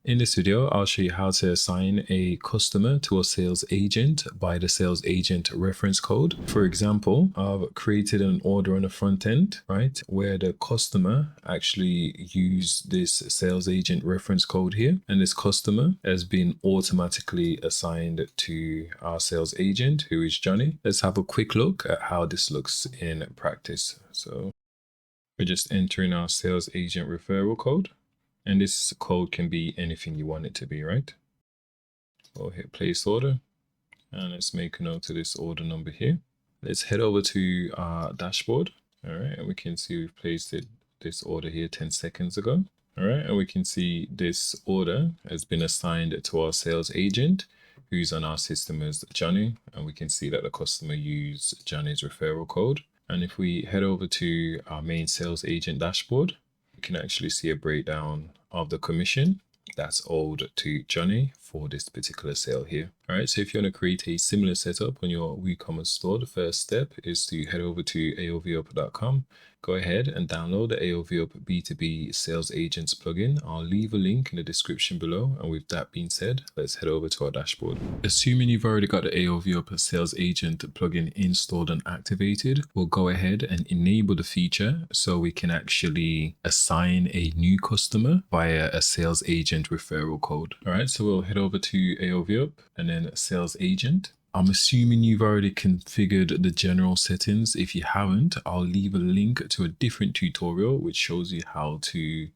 In this video, I'll show you how to assign a customer to a sales agent by the sales agent reference code. For example, I've created an order on the front end, right, where the customer actually used this sales agent reference code here, and this customer has been automatically assigned to our sales agent, who is Johnny. Let's have a quick look at how this looks in practice. So we're just entering our sales agent referral code. And this code can be anything you want it to be, right? We'll hit place order and let's make a note of this order number here. Let's head over to our dashboard. All right, and we can see we've placed this order here 10 seconds ago. All right, and we can see this order has been assigned to our sales agent, who's on our system as Johnny. And we can see that the customer used Johnny's referral code. And if we head over to our main sales agent dashboard, you can actually see a breakdown of the commission that's owed to Johnny for this particular sale here. All right, so if you want to create a similar setup on your WooCommerce store, the first step is to head over to aovup.com. Go ahead and download the AOVUp B2B Sales Agents plugin. I'll leave a link in the description below. And with that being said, let's head over to our dashboard. Assuming you've already got the AOVUp Sales Agent plugin installed and activated, we'll go ahead and enable the feature so we can actually assign a new customer via a sales agent referral code. All right, so we'll head over to AOVUp and then Sales Agent. I'm assuming you've already configured the general settings. If you haven't, I'll leave a link to a different tutorial which shows you how to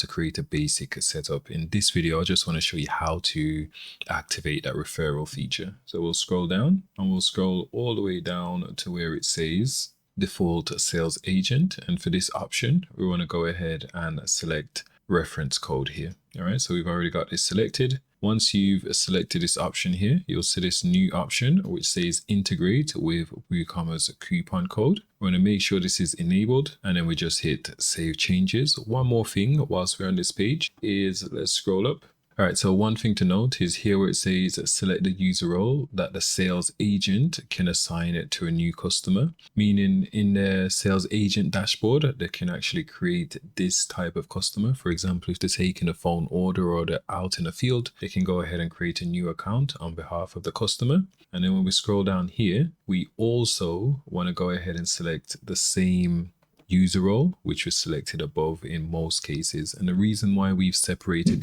create a basic setup. In this video, I just want to show you how to activate that referral feature. So we'll scroll down and we'll scroll all the way down to where it says default sales agent. And for this option, we want to go ahead and select reference code here. All right, so we've already got this selected. Once you've selected this option here, you'll see this new option which says integrate with WooCommerce coupon code. We're going to make sure this is enabled and then we just hit save changes. One more thing whilst we're on this page is let's scroll up. All right, so one thing to note is here where it says select the user role that the sales agent can assign it to a new customer, meaning in their sales agent dashboard, they can actually create this type of customer. For example, if they're taking a phone order or they're out in the field, they can go ahead and create a new account on behalf of the customer. And then when we scroll down here, we also want to go ahead and select the same user role, which was selected above in most cases. And the reason why we've separated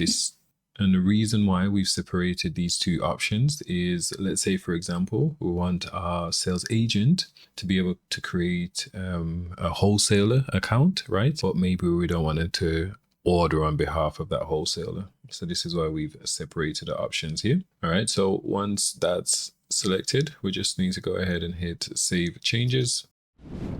these two options is, let's say, for example, we want our sales agent to be able to create a wholesaler account, right? But maybe we don't want it to order on behalf of that wholesaler. So this is why we've separated the options here. All right, so once that's selected, we just need to go ahead and hit save changes.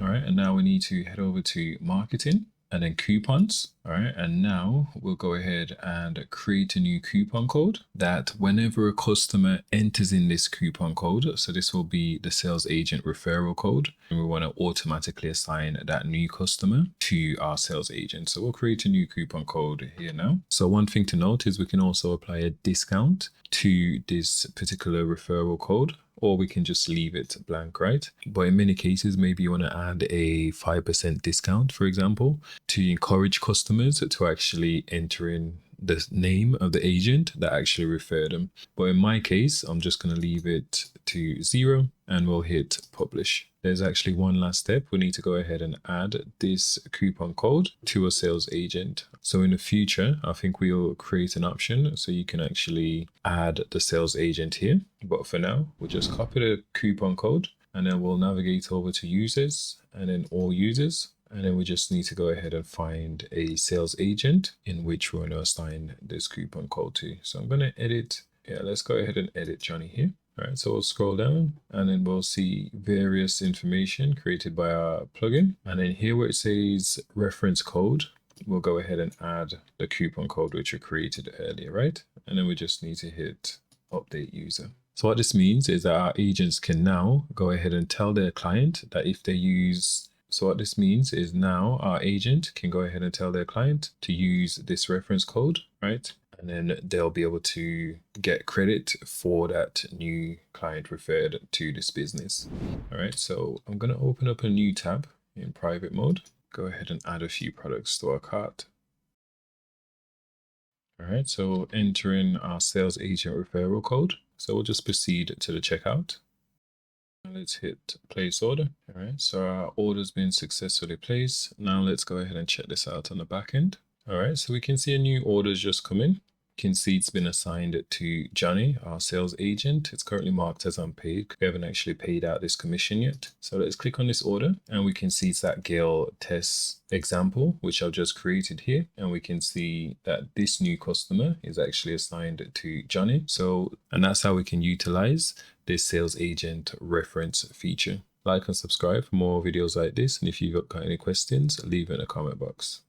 All right, and now we need to head over to marketing and then coupons. All right, and now we'll go ahead and create a new coupon code that whenever a customer enters in this coupon code, so this will be the sales agent referral code, and we want to automatically assign that new customer to our sales agent. So we'll create a new coupon code here now. So one thing to note is we can also apply a discount to this particular referral code, or we can just leave it blank, right? But in many cases, maybe you want to add a 5% discount, for example, to encourage customers to actually enter in the name of the agent that actually referred them. But in my case, I'm just going to leave it to 0 and we'll hit publish. There's actually one last step. We need to go ahead and add this coupon code to a sales agent. So in the future, I think we'll create an option so you can actually add the sales agent here. But for now, we'll just copy the coupon code and then we'll navigate over to users and then all users. And then we just need to go ahead and find a sales agent in which we're going to assign this coupon code to. So I'm going to edit. Yeah, let's go ahead and edit Johnny here. All right, so we'll scroll down and then we'll see various information created by our plugin. And then here where it says reference code, we'll go ahead and add the coupon code which we created earlier, right? And then we just need to hit update user. So what this means is that our agents can now go ahead and tell their client that if they use So what this means is now our agent can go ahead and tell their client to use this reference code, right? And then they'll be able to get credit for that new client referred to this business. All right, so I'm going to open up a new tab in private mode. Go ahead and add a few products to our cart. All right, so enter in our sales agent referral code. So we'll just proceed to the checkout. Let's hit place order. All right, so our order's been successfully placed. Now let's go ahead and check this out on the back end. All right, so we can see a new order's just come in. You can see it's been assigned to Johnny, our sales agent. It's currently marked as unpaid. We haven't actually paid out this commission yet. So let's click on this order and we can see it's that Gale test example, which I've just created here. And we can see that this new customer is actually assigned to Johnny. And that's how we can utilize this sales agent reference feature. Like and subscribe for more videos like this. And if you've got any questions, leave it in the comment box.